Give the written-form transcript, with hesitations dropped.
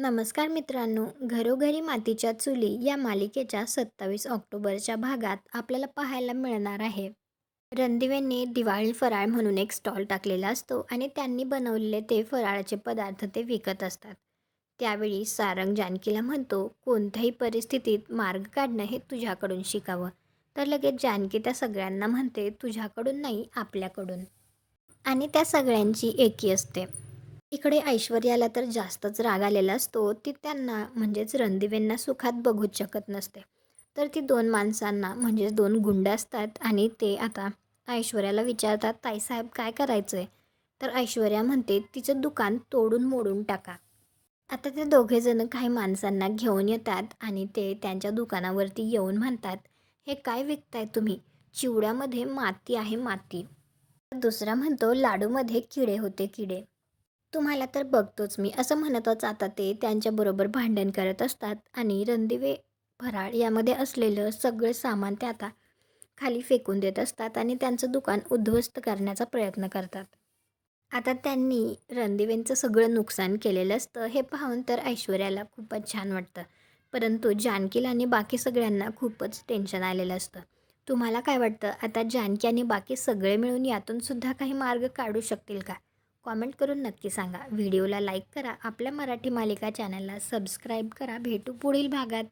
नमस्कार मित्रांनो, घरोघरी मातीच्या चुली या मालिकेच्या 27 ऑक्टोबरच्या भागात आपल्याला पाहायला मिळणार आहे. रणदिवेंनी दिवाळी फराळ म्हणून एक स्टॉल टाकलेला असतो आणि त्यांनी बनवलेले ते फराळाचे पदार्थ ते विकत असतात. त्यावेळी सारंग जानकीला म्हणतो, कोणत्याही परिस्थितीत मार्ग काढणं हे तुझ्याकडून शिकावं. तर लगेच जानकी त्या सगळ्यांना म्हणते, तुझ्याकडून नाही, आपल्याकडून. आणि त्या सगळ्यांची एकी असते. इकडे ऐश्वर्याला तर जास्तच राग आलेला असतो. ती त्यांना म्हणजेच रणदिवेंना सुखात बघूच शकत नसते. तर ती 2 माणसांना म्हणजेच 2 गुंड असतात आणि ते आता ऐश्वर्याला विचारतात, "ताईसाहेब काय करायचंय?" तर ऐश्वर्या म्हणते, "तिचं दुकान तोडून मोडून टाका." आता ते दोघेजण काही माणसांना घेऊन येतात आणि ते त्यांच्या दुकानावरती येऊन म्हणतात, "हे काय विकताय तुम्ही? चिवड्यामध्ये माती आहे माती." दुसरा म्हणतो, "लाडूमध्ये किडे होते किडे." तुम्हाला तर बघतोच मी, असं म्हणतच आता ते त्यांच्याबरोबर भांडण करत असतात आणि रणदिवे फराळ यामध्ये असलेलं सगळं सामान ते आता खाली फेकून देत असतात आणि त्यांचं दुकान उद्ध्वस्त करण्याचा प्रयत्न करतात. आता त्यांनी रणदिवेंचं सगळं नुकसान केलेलं असतं हे पाहून तर ऐश्वर्याला खूपच छान वाटतं. परंतु जानकीला आणि बाकी सगळ्यांना खूपच टेन्शन आलेलं असतं. तुम्हाला काय वाटतं, आता जानकी आणि बाकी सगळे मिळून यातून सुद्धा काही मार्ग काढू शकतील का? कॉमेंट करून नक्की सांगा. व्हिडिओला लाईक करा. आपल्या मराठी मालिका चॅनलला सबस्क्राईब करा. भेटू पुढील भागात.